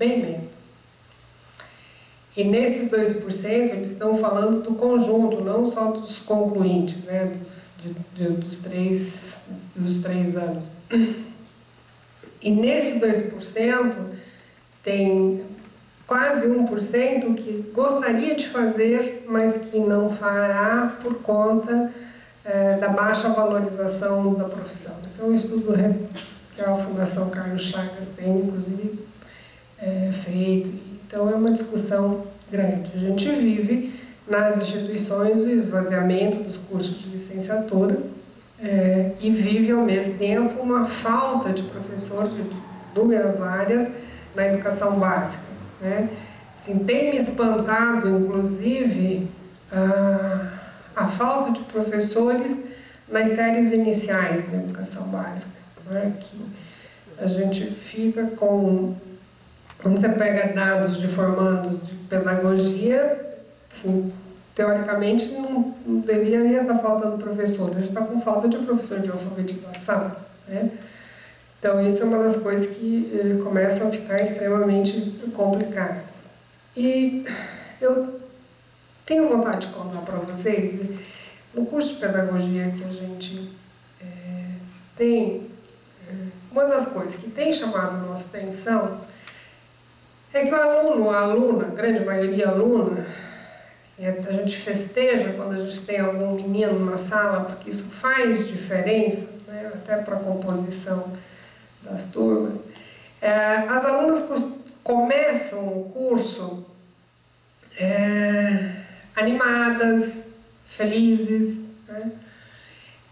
bem menos. E nesses 2%, eles estão falando do conjunto, não só dos concluintes, né, dos três anos. E nesses 2%, tem quase 1% que gostaria de fazer, mas que não fará por conta da baixa valorização da profissão. Esse é um estudo que a Fundação Carlos Chagas tem, inclusive, feito. Então, é uma discussão grande. A gente vive nas instituições o esvaziamento dos cursos de licenciatura e vive, ao mesmo tempo, uma falta de professores de inúmeras áreas na educação básica, né? Assim, tem me espantado, inclusive, a falta de professores nas séries iniciais da educação básica, né? Que a gente fica com... Quando você pega dados de formandos de pedagogia, assim, teoricamente não deveria estar faltando professor, a gente está com falta de professor de alfabetização, né? Então, isso é uma das coisas que começam a ficar extremamente complicadas. E eu tenho vontade de contar para vocês, no curso de pedagogia que a gente tem, uma das coisas que tem chamado a nossa atenção é que o aluno, a aluna, a grande maioria aluna, a gente festeja quando a gente tem algum menino na sala, porque isso faz diferença, né, até para a composição das turmas. As alunas começam o curso animadas, felizes, né?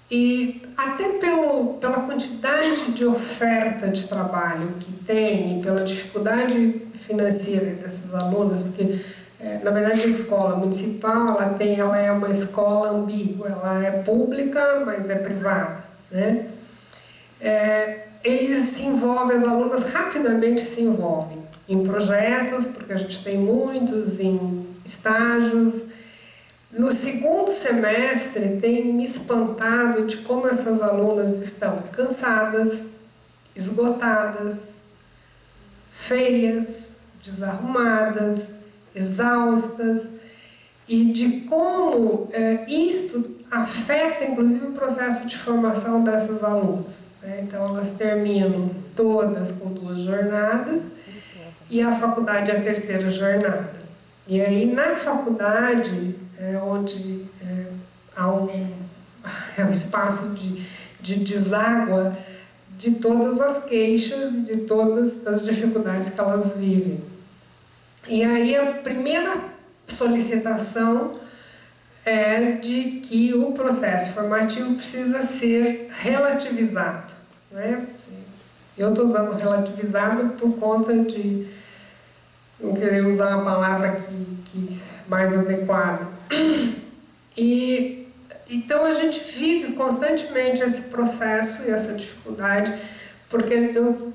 E até pela quantidade de oferta de trabalho que tem e pela dificuldade financeira dessas alunas, porque na verdade a escola municipal ela é uma escola ambígua, ela é pública, mas é privada, né? Eles se envolvem, as alunas rapidamente se envolvem em projetos, porque a gente tem muitos, em estágios. No segundo semestre, tem me espantado de como essas alunas estão cansadas, esgotadas, feias, desarrumadas, exaustas, e de como isto afeta, inclusive, o processo de formação dessas alunas, né? Então, elas terminam todas com 2 jornadas, e a faculdade é a 3ª jornada. E aí, na faculdade, onde há um espaço de deságua de todas as queixas e de todas as dificuldades que elas vivem. E aí, a primeira solicitação é de que o processo formativo precisa ser relativizado, né? Eu estou usando relativizado por conta de não querer usar a palavra que mais adequada. E então a gente vive constantemente esse processo e essa dificuldade, porque eu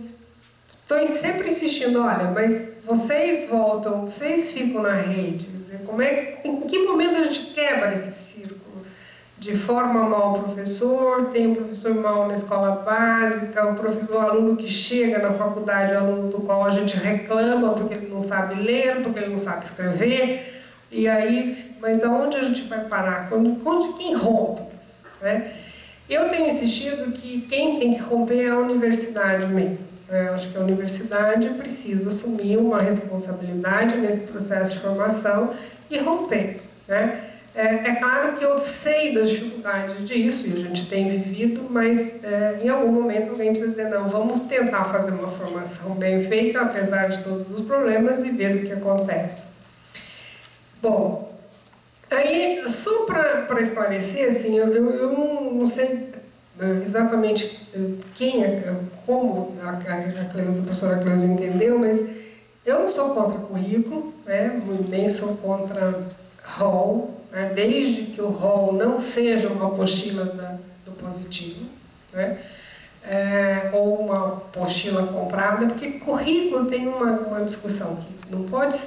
estou sempre insistindo, olha, mas vocês voltam, vocês ficam na rede, quer dizer, em que momento a gente quebra esse círculo? De forma mal o professor, tem o professor mal na escola básica, o aluno que chega na faculdade, o aluno do qual a gente reclama porque ele não sabe ler, porque ele não sabe escrever, e aí, mas aonde a gente vai parar? Quem rompe isso, né? Eu tenho insistido que quem tem que romper é a universidade mesmo. Eu acho que a universidade precisa assumir uma responsabilidade nesse processo de formação e romper, né? É claro que eu sei das dificuldades disso, e a gente tem vivido, mas em algum momento alguém precisa dizer, não, vamos tentar fazer uma formação bem feita, apesar de todos os problemas, e ver o que acontece. Bom, aí, só para esclarecer, assim, eu não sei exatamente como a professora Cleusa entendeu, mas eu não sou contra currículo, né, nem sou contra rol, né, desde que o rol não seja uma apostila do positivo, né, ou uma apostila comprada, porque currículo tem uma discussão que não pode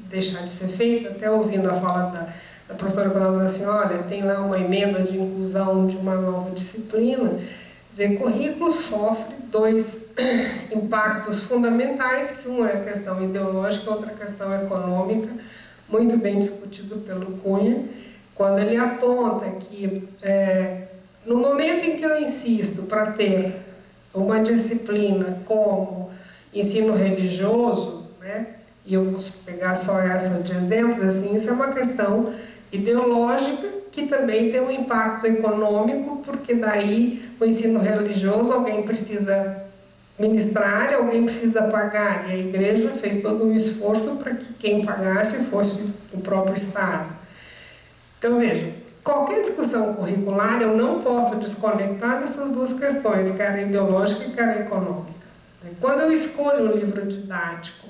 deixar de ser feita, até ouvindo a fala da professora quando ela diz assim, olha, tem lá uma emenda de inclusão de uma nova disciplina, dizer, currículo sofre 2 impactos fundamentais, que uma é a questão ideológica, outra a questão econômica, muito bem discutido pelo Cunha, quando ele aponta que no momento em que eu insisto para ter uma disciplina como ensino religioso, né, e eu vou pegar só essa de exemplo, assim, isso é uma questão ideológica que também tem um impacto econômico, porque daí o ensino religioso alguém precisa ministrar, alguém precisa pagar, e a igreja fez todo um esforço para que quem pagasse fosse o próprio Estado. Então, veja, qualquer discussão curricular eu não posso desconectar dessas duas questões, quer a ideológica e quer a econômica. Quando eu escolho um livro didático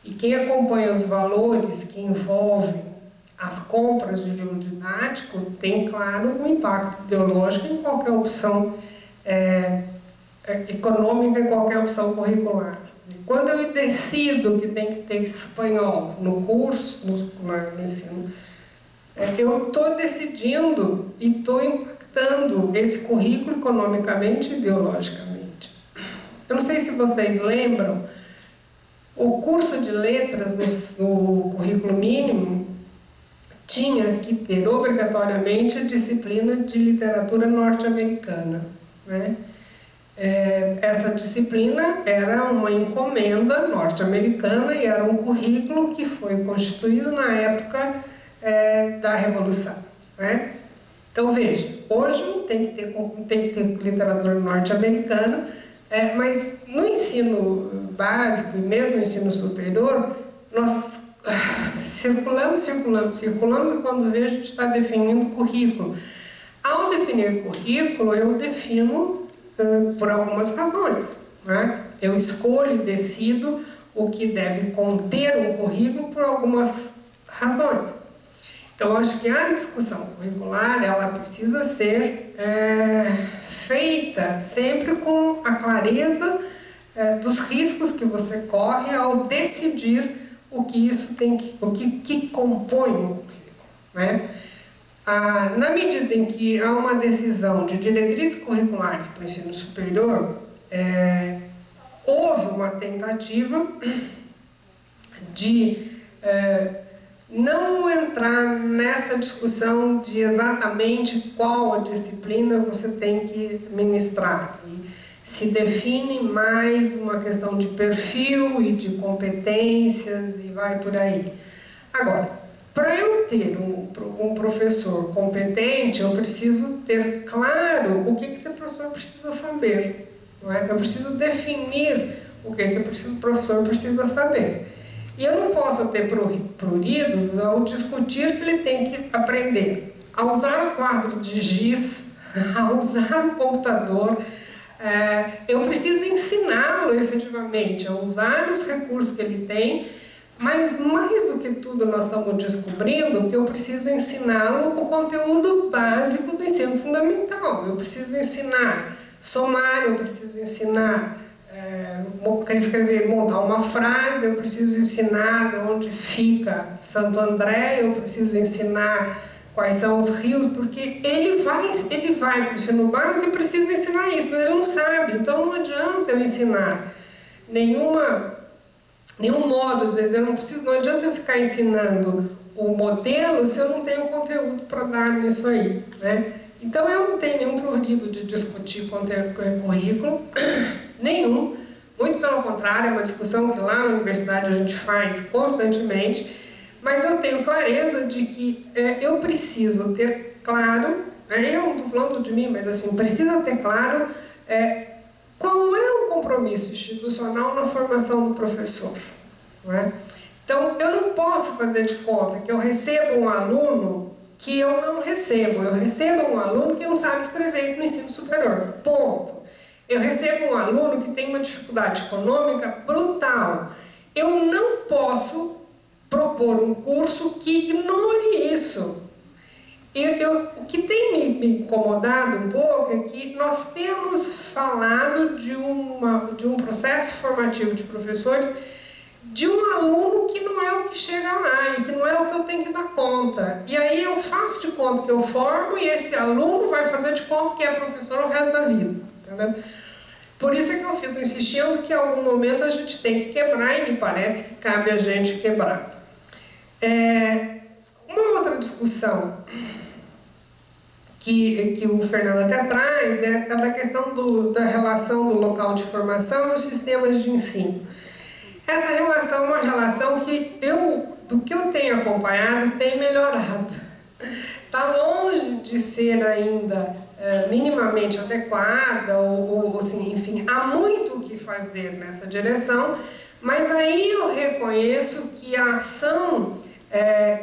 e quem acompanha os valores que envolvem as compras de livro didático, tem, claro, um impacto ideológico em qualquer opção econômica, em qualquer opção curricular. Quando eu decido que tem que ter espanhol no curso, no ensino, eu estou decidindo e estou impactando esse currículo economicamente e ideologicamente. Eu não sei se vocês lembram, o curso de letras no currículo mínimo tinha que ter obrigatoriamente a disciplina de literatura norte-americana, né? Essa disciplina era uma encomenda norte-americana e era um currículo que foi constituído na época da Revolução, né? Então, veja, hoje não tem que ter literatura norte-americana, mas no ensino básico e mesmo no ensino superior, nós circulamos e quando vejo a gente está definindo currículo. Ao definir currículo, eu defino por algumas razões, né? Eu escolho e decido o que deve conter um currículo por algumas razões. Então, eu acho que a discussão curricular, ela precisa ser feita sempre com a clareza dos riscos que você corre ao decidir o que compõe um currículo, né? Na medida em que há uma decisão de diretrizes curriculares para o ensino superior, houve uma tentativa de não entrar nessa discussão de exatamente qual a disciplina você tem que ministrar. E se define mais uma questão de perfil e de competências e vai por aí. Agora, para eu ter um professor competente, eu preciso ter claro o que esse professor precisa saber, não é? Eu preciso definir o que esse professor precisa saber. E eu não posso ter pruridos ao discutir que ele tem que aprender a usar o quadro de giz, a usar o computador. Eu preciso ensiná-lo efetivamente a usar os recursos que ele tem, mas mais do que tudo nós estamos descobrindo que eu preciso ensiná-lo o conteúdo básico do ensino fundamental. Eu preciso ensinar somar, eu preciso ensinar escrever, montar uma frase, eu preciso ensinar onde fica Santo André, eu preciso ensinar quais são os rios, porque ele vai para o ensino básico e precisa ensinar isso, mas ele não sabe, então não adianta eu ensinar nenhum modo, às vezes não adianta eu ficar ensinando o modelo se eu não tenho conteúdo para dar nisso aí, né? Então eu não tenho nenhum prurido de discutir currículo, nenhum, muito pelo contrário, é uma discussão que lá na universidade a gente faz constantemente, mas eu tenho clareza de que eu preciso ter claro, eu não estou falando de mim, mas assim, precisa ter claro qual é o compromisso institucional na formação do professor, não é? Então, eu não posso fazer de conta que eu recebo um aluno que eu não recebo. Eu recebo um aluno que não sabe escrever no ensino superior, ponto. Eu recebo um aluno que tem uma dificuldade econômica brutal. Eu não posso propor um curso que ignore isso. O que tem me incomodado um pouco é que nós temos falado de um processo formativo de professores de um aluno que não é o que chega lá e que não é o que eu tenho que dar conta. E aí eu faço de conta que eu formo e esse aluno vai fazer de conta que é professor o resto da vida, entendeu? Por isso é que eu fico fico insistindo que em algum momento a gente tem que quebrar, e me parece que cabe a gente quebrar. Uma outra discussão que o Fernando até traz é da questão da relação do local de formação e os sistemas de ensino. Essa relação é uma relação que do que eu tenho acompanhado, tem melhorado. Está longe de ser ainda minimamente adequada, ou assim, enfim, há muito o que fazer nessa direção, mas aí eu reconheço que a ação,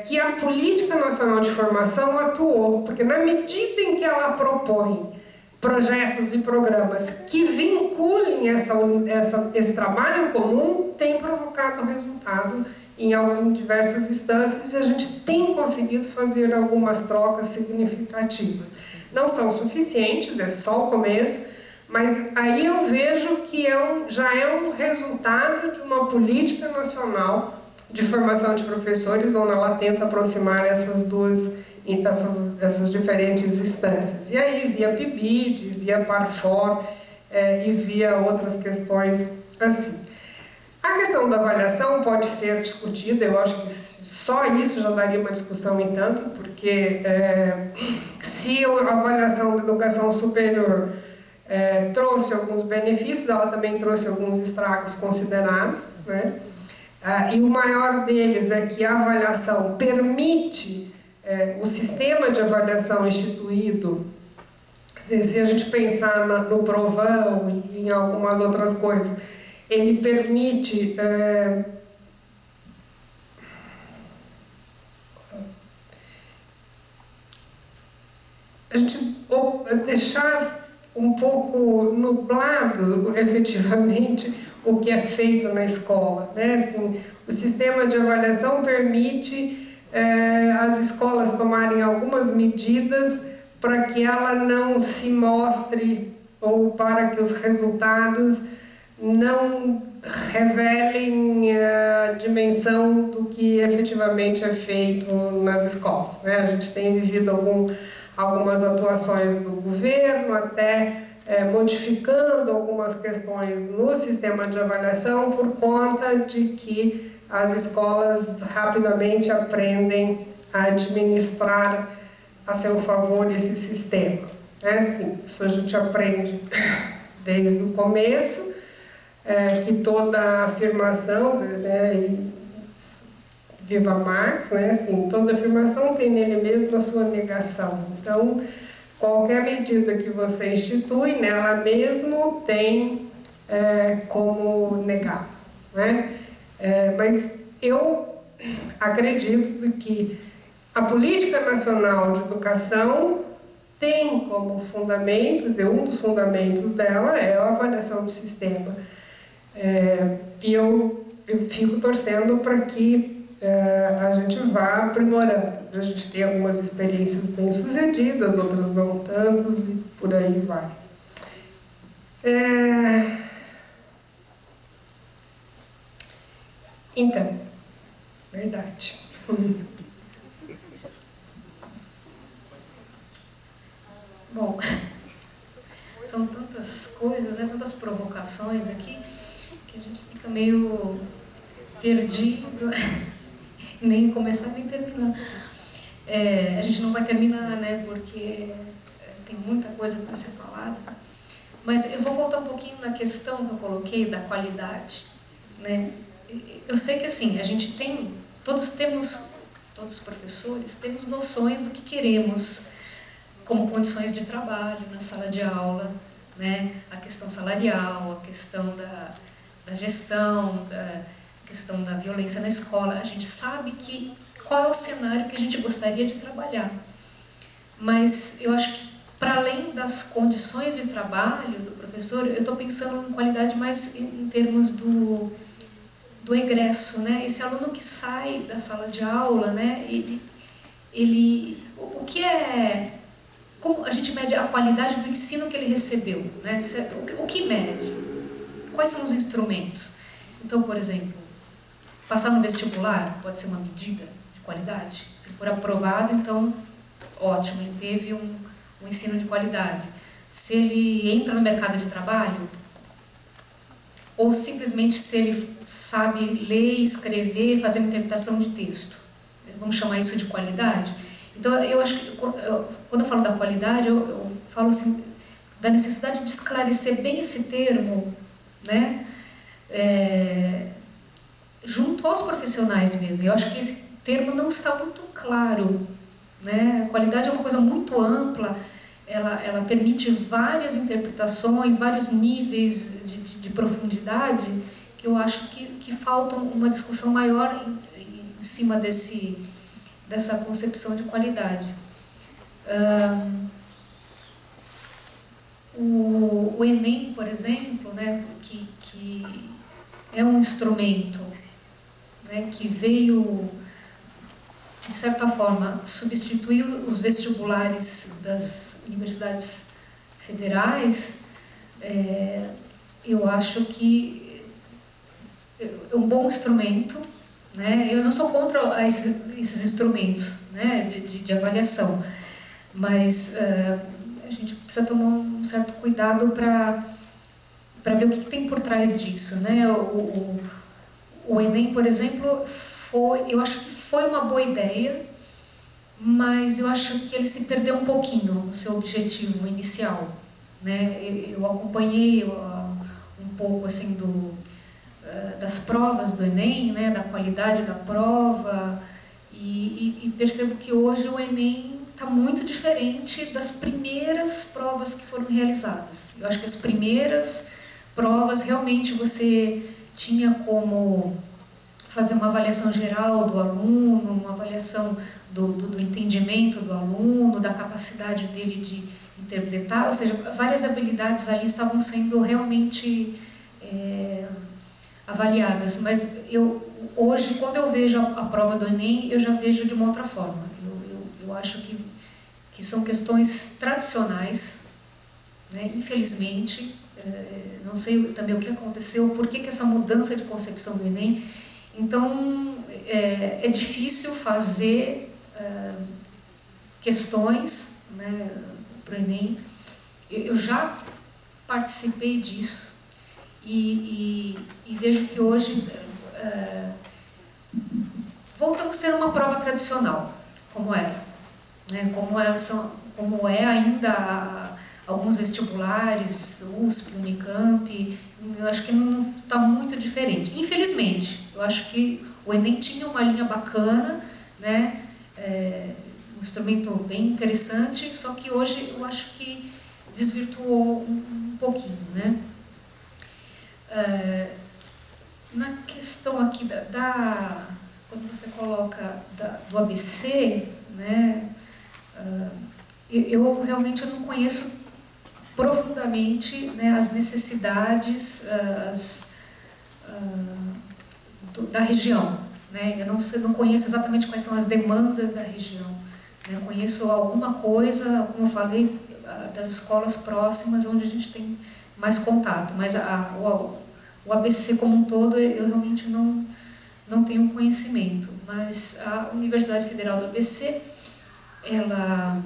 que a Política Nacional de Formação atuou, porque na medida em que ela propõe projetos e programas que vinculem esse trabalho comum, tem provocado resultado em diversas instâncias, e a gente tem conseguido fazer algumas trocas significativas. Não são suficientes, é só o começo, mas aí eu vejo que já é um resultado de uma política nacional de formação de professores, onde ela tenta aproximar essas diferentes instâncias. E aí, via PIBID, via Parfor, e via outras questões assim. A questão da avaliação pode ser discutida, eu acho que só isso já daria uma discussão em tanto, porque se a avaliação da educação superior trouxe alguns benefícios, ela também trouxe alguns estragos consideráveis, né? E o maior deles é que a avaliação permite, o sistema de avaliação instituído, se a gente pensar no Provão e em algumas outras coisas, ele permite a gente deixar um pouco nublado, efetivamente, o que é feito na escola, né? Assim, o sistema de avaliação permite as escolas tomarem algumas medidas para que ela não se mostre, ou para que os resultados não revelem a dimensão do que efetivamente é feito nas escolas, né? A gente tem vivido algumas atuações do governo, até modificando algumas questões no sistema de avaliação por conta de que as escolas rapidamente aprendem a administrar a seu favor esse sistema. Assim, isso a gente aprende desde o começo, que toda afirmação, né, viva Marx, né, assim, toda afirmação tem nele mesmo a sua negação. Então, qualquer medida que você institui, nela mesmo tem como negar, né? Mas eu acredito que a Política Nacional de Educação tem como fundamentos, e um dos fundamentos dela é a avaliação do sistema. E eu fico torcendo para que a gente vá aprimorando. A gente tem algumas experiências bem-sucedidas, outras não tantas, e por aí vai. Então, verdade. Bom, são tantas coisas, né, tantas provocações aqui, que a gente fica meio perdido, nem começar nem terminar. A gente não vai terminar, né, porque tem muita coisa para ser falada. Mas eu vou voltar um pouquinho na questão que eu coloquei da qualidade, né? Eu sei que assim, a gente tem, todos os professores temos noções do que queremos como condições de trabalho na sala de aula, né? A questão salarial, a questão da gestão, a questão da violência na escola. A gente sabe qual é o cenário que a gente gostaria de trabalhar. Mas eu acho que, para além das condições de trabalho do professor, eu estou pensando em qualidade mais em termos do egresso, né? Esse aluno que sai da sala de aula, né? O que é... Como a gente mede a qualidade do ensino que ele recebeu, né? O que mede? Quais são os instrumentos? Então, por exemplo, passar no vestibular pode ser uma medida de qualidade. Se for aprovado, então, ótimo, ele teve um ensino de qualidade. Se ele entra no mercado de trabalho, ou simplesmente se ele sabe ler, escrever, fazer uma interpretação de texto. Vamos chamar isso de qualidade? Então, eu acho que, quando eu falo da qualidade, eu falo assim, da necessidade de esclarecer bem esse termo, né? Junto aos profissionais mesmo. Eu acho que esse termo não está muito claro, né? A qualidade é uma coisa muito ampla, ela permite várias interpretações, vários níveis de profundidade, que eu acho que falta uma discussão maior em cima dessa concepção de qualidade. O Enem, por exemplo, né, que é um instrumento, né, que veio, de certa forma, substituir os vestibulares das universidades federais, eu acho que é um bom instrumento, né? Eu não sou contra esses instrumentos, né, de avaliação, mas a gente precisa tomar um certo cuidado para ver o que tem por trás disso, né? O Enem, por exemplo, eu acho que foi uma boa ideia, mas eu acho que ele se perdeu um pouquinho no seu objetivo inicial, né? Eu acompanhei um pouco assim das provas do Enem, né? Da qualidade da prova, e percebo que hoje o Enem está muito diferente das primeiras provas que foram realizadas. Eu acho que as primeiras provas realmente você tinha como fazer uma avaliação geral do aluno, uma avaliação do entendimento do aluno, da capacidade dele de interpretar, ou seja, várias habilidades ali estavam sendo realmente avaliadas. Mas hoje, quando eu vejo a prova do Enem, eu já vejo de uma outra forma. Eu acho que são questões tradicionais, né? Infelizmente, não sei também o que aconteceu, por que essa mudança de concepção do Enem. Então, é difícil fazer questões, né, para o Enem. Eu já participei disso e vejo que hoje voltamos a ter uma prova tradicional, como era, né, como é ainda alguns vestibulares, USP, Unicamp. Eu acho que não está muito diferente. Infelizmente, eu acho que o Enem tinha uma linha bacana, né? Um instrumento bem interessante, só que hoje eu acho que desvirtuou um pouquinho, né? Na questão aqui quando você coloca do ABC, né? Eu realmente não conheço profundamente, né, as necessidades da região, né? Eu não conheço exatamente quais são as demandas da região, né? Conheço alguma coisa, como eu falei, das escolas próximas onde a gente tem mais contato, mas o ABC como um todo eu realmente não tenho conhecimento. Mas a Universidade Federal do ABC, ela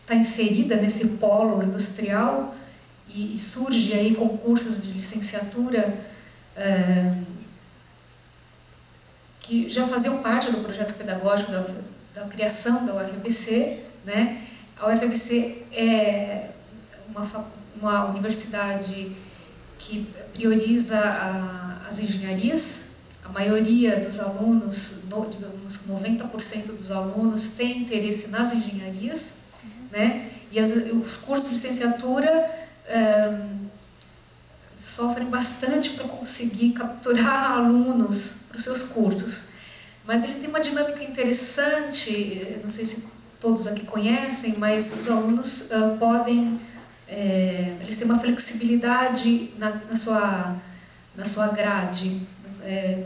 está inserida nesse polo industrial e surge aí concursos de licenciatura que já faziam parte do projeto pedagógico da criação da UFABC, né? A UFABC é uma universidade que prioriza as engenharias. A maioria dos alunos, digamos 90% dos alunos, tem interesse nas engenharias, né? E os cursos de licenciatura sofrem bastante para conseguir capturar alunos para os seus cursos. Mas ele tem uma dinâmica interessante, não sei se todos aqui conhecem, mas os alunos podem, eles têm uma flexibilidade na sua grade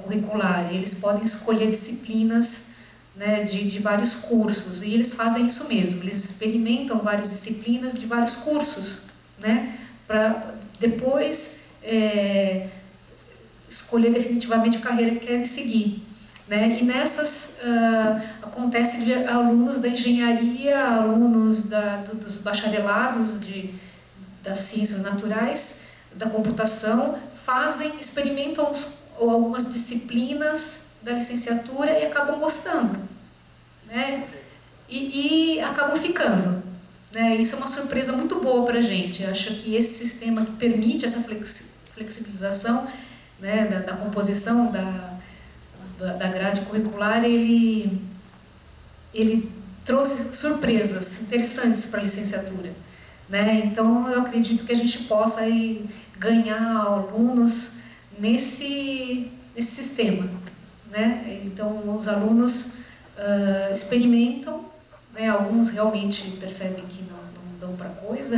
curricular. Eles podem escolher disciplinas, né, de vários cursos, e eles fazem isso mesmo, eles experimentam várias disciplinas de vários cursos, né, para depois escolher definitivamente a carreira que querem seguir, né. E nessas acontece de alunos da engenharia, alunos dos bacharelados das ciências naturais, da computação, experimentam algumas disciplinas da licenciatura e acabam gostando, né? E acabam ficando, né? Isso é uma surpresa muito boa para a gente. Eu acho que esse sistema que permite essa flexibilização, né, da composição da grade curricular, ele trouxe surpresas interessantes para a licenciatura, né? Então eu acredito que a gente possa aí ganhar alunos nesse sistema, né? Então os alunos experimentam, né? Alguns realmente percebem que não dão para coisa,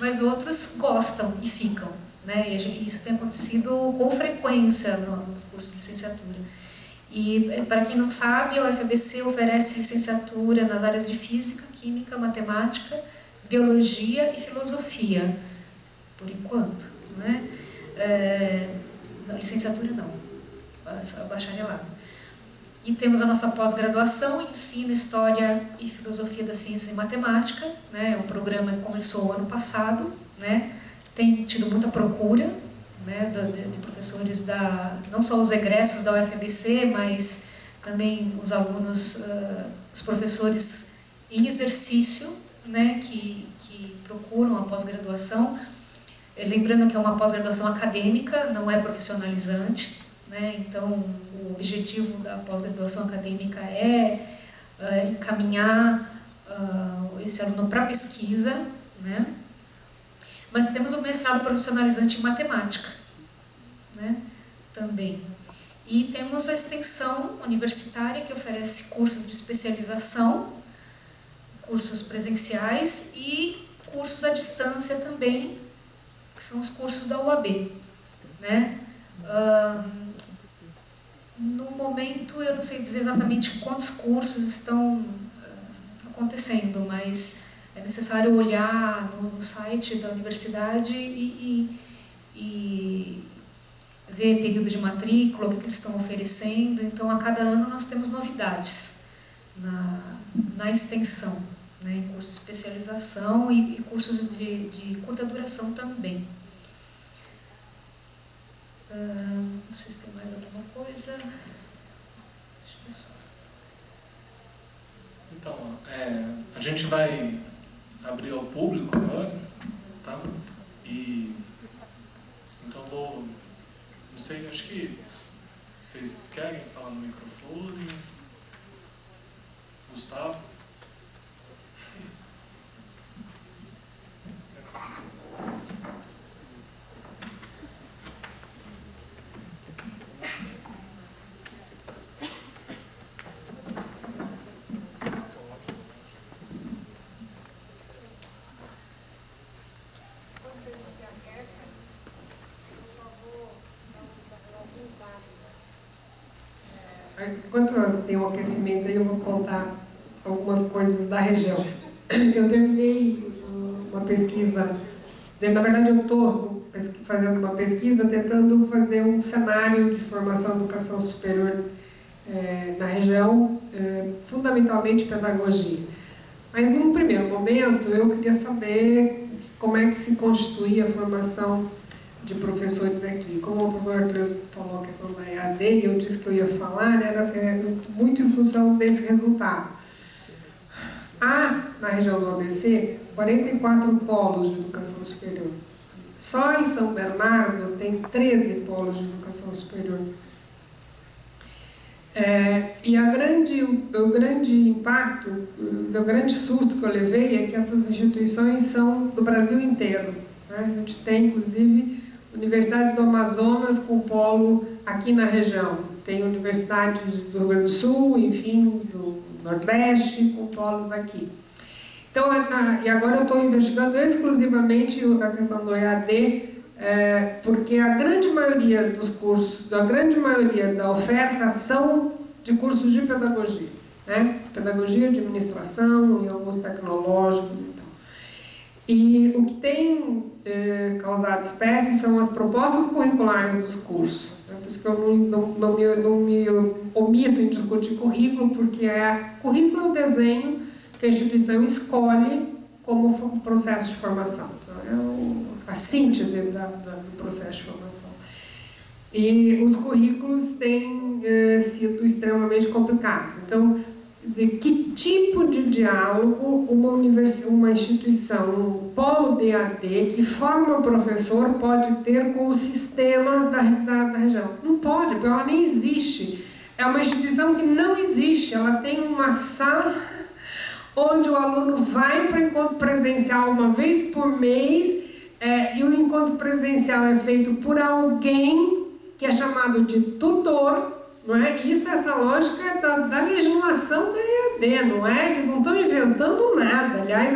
mas outros gostam e ficam, né? E isso tem acontecido com frequência nos cursos de licenciatura. E, para quem não sabe, a UFABC oferece licenciatura nas áreas de Física, Química, Matemática, Biologia e Filosofia, por enquanto, né? Licenciatura não, bacharelado. E temos a nossa pós-graduação, Ensino, História e Filosofia da Ciência e Matemática, né? É um programa que começou ano passado, né? Tem tido muita procura, né, de professores não só os egressos da UFABC, mas também os alunos, os professores em exercício, né, que procuram a pós-graduação. Lembrando que é uma pós-graduação acadêmica, não é profissionalizante, né? Então o objetivo da pós-graduação acadêmica é encaminhar esse aluno para pesquisa, né? Mas temos o mestrado profissionalizante em matemática, né, também. E temos a extensão universitária, que oferece cursos de especialização, cursos presenciais e cursos à distância também, que são os cursos da UAB, né? No momento, eu não sei dizer exatamente quantos cursos estão acontecendo, mas é necessário olhar no site da universidade e ver período de matrícula, o que eles estão oferecendo. Então, a cada ano nós temos novidades na extensão, né, em cursos de especialização e cursos de curta duração também. Não sei se tem mais alguma coisa. Acho que é só. Então, a gente vai abrir ao público agora, tá? E então não sei, acho que vocês querem falar no microfone. Gustavo? Enquanto tem um aquecimento aí, eu vou contar algumas coisas da região. Eu terminei uma pesquisa, na verdade eu estou fazendo uma pesquisa tentando fazer um cenário de formação e educação superior na região, fundamentalmente pedagogia. Mas num primeiro momento eu queria saber como é que se constituía a formação de professores aqui. Como o professor Arthur falou a questão da EAD, e eu disse que eu ia falar, era muito em função desse resultado. Há, na região do ABC, 44 polos de educação superior. Só em São Bernardo tem 13 polos de educação superior. E o grande impacto, o grande susto que eu levei é que essas instituições são do Brasil inteiro, né? A gente tem, inclusive, Universidade do Amazonas com polo aqui na região. Tem universidades do Rio Grande do Sul, enfim, do Nordeste, com polos aqui. Então, e agora eu estou investigando exclusivamente a questão do EAD, porque a grande maioria dos cursos, a grande maioria da oferta são de cursos de pedagogia, né? Pedagogia, administração e alguns tecnológicos e tal. E o que tem causado espécie são as propostas curriculares dos cursos. Por isso que eu não me omito em discutir currículo, porque currículo é o desenho que a instituição escolhe como processo de formação. Então, é a síntese do processo de formação. E os currículos têm sido extremamente complicados. Então, quer dizer, que tipo de diálogo uma instituição, um polo DAD que forma professor pode ter com o sistema da região? Não pode, porque ela nem existe. É uma instituição que não existe. Ela tem uma sala onde o aluno vai para o encontro presencial uma vez por mês, e o encontro presencial é feito por alguém que é chamado de tutor, não é? Isso, essa lógica é da legislação da EAD, não é? Eles não estão inventando nada. Aliás,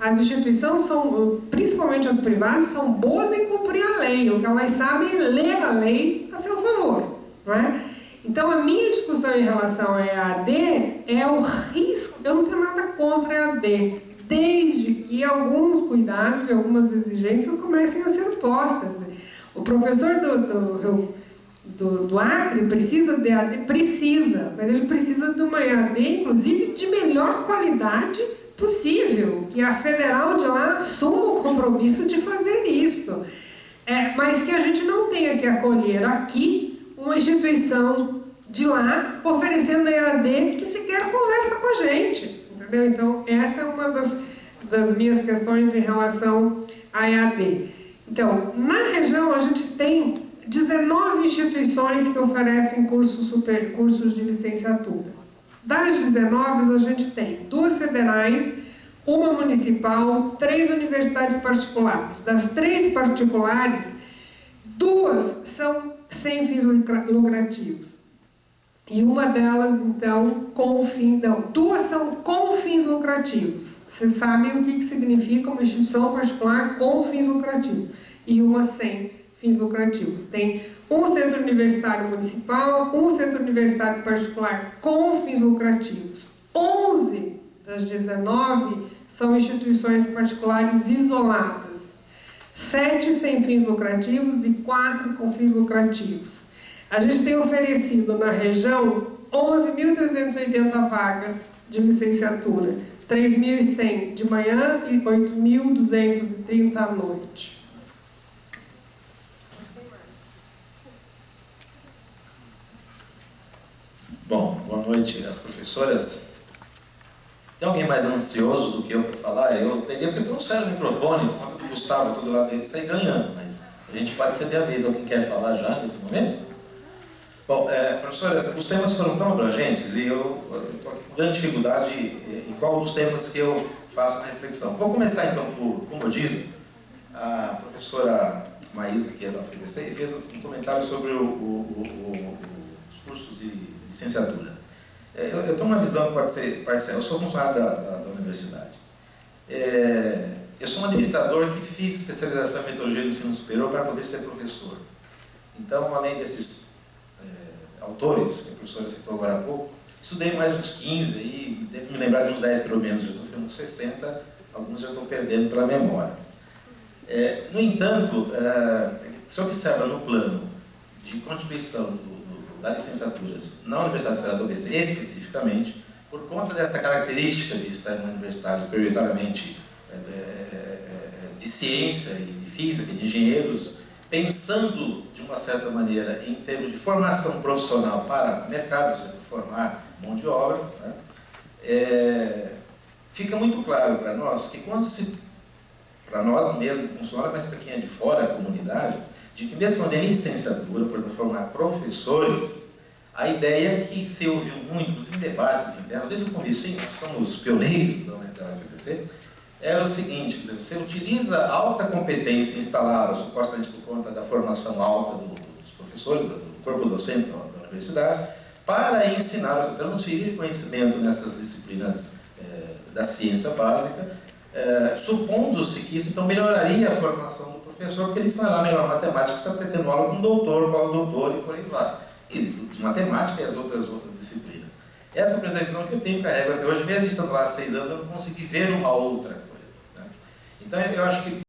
as instituições são, principalmente as privadas, são boas em cumprir a lei. O que elas sabem é ler a lei a seu favor, não é? Então, a minha discussão em relação à EAD é o risco. Eu não tenho nada contra a EAD, desde que alguns cuidados e algumas exigências comecem a ser postas. O professor do Acre precisa de EAD? Precisa, mas ele precisa de uma EAD, inclusive, de melhor qualidade possível, que a federal de lá assuma o compromisso de fazer isso. Mas que a gente não tenha que acolher aqui uma instituição de lá oferecendo EAD que sequer conversa com a gente, entendeu? Então, essa é uma das minhas questões em relação à EAD. Então, na região a gente tem 19 instituições que oferecem cursos de licenciatura. Das 19, a gente tem 2 federais, uma municipal, 3 universidades particulares. Das 3 particulares, 2 são sem fins lucrativos. E uma delas, então, com fim... Não, 2 são com fins lucrativos. Vocês sabem o que significa uma instituição particular com fins lucrativos. E uma sem fins lucrativos. Tem um centro universitário municipal, um centro universitário particular com fins lucrativos. 11 das 19 são instituições particulares isoladas. 7 sem fins lucrativos e 4 com fins lucrativos. A gente tem oferecido na região 11.380 vagas de licenciatura, 3.100 de manhã e 8.230 à noite. Bom, boa noite às professoras. Tem alguém mais ansioso do que eu para falar? Eu teria porque trouxeram o microfone, por conta do Gustavo, todo lado dele, sair ganhando, mas a gente pode ceder a vez. Alguém quer falar já nesse momento? Bom, professoras, os temas foram tão abrangentes e eu estou aqui com grande dificuldade em qual dos temas que eu faço uma reflexão. Vou começar então por comodismo. A professora Maísa, que é da UFBC, fez um comentário sobre os cursos de licenciatura. Eu tenho uma visão que pode ser parcial. Eu sou funcionário da universidade. Eu sou um administrador que fiz especialização em metodologia do ensino superior para poder ser professor. Então, além desses autores que a professora citou agora há pouco, estudei mais uns 15, e devo me lembrar de uns 10 pelo menos, já estou ficando com 60, alguns já estou perdendo pela memória. No entanto, se observa no plano de constituição das licenciaturas na Universidade Federal do ABC, especificamente, por conta dessa característica de estar em uma universidade prioritariamente de ciência e de física, de engenheiros, pensando de uma certa maneira em termos de formação profissional para o mercado, ou seja, formar mão de obra, né? Fica muito claro para nós que para nós mesmo funciona, mas para quem é de fora da comunidade, de que mesmo quando é licenciatura, para formar professores, a ideia que se ouviu muito, inclusive em debates internos, desde o começo, sim, nós somos pioneiros da UFBC, era o seguinte, quer dizer, você utiliza a alta competência instalada, supostamente por conta da formação alta dos professores, do corpo docente da universidade, para ensinar, transferir conhecimento nessas disciplinas da ciência básica, supondo-se que isso então melhoraria a formação do professor, porque ele ensinará melhor matemática, você está tendo aula com doutor, pós-doutor e por aí vai. E de matemática e as outras disciplinas. Essa percepção que eu tenho carrego até hoje, mesmo estando lá há 6 anos, eu não consegui ver uma outra coisa, né? Então eu acho que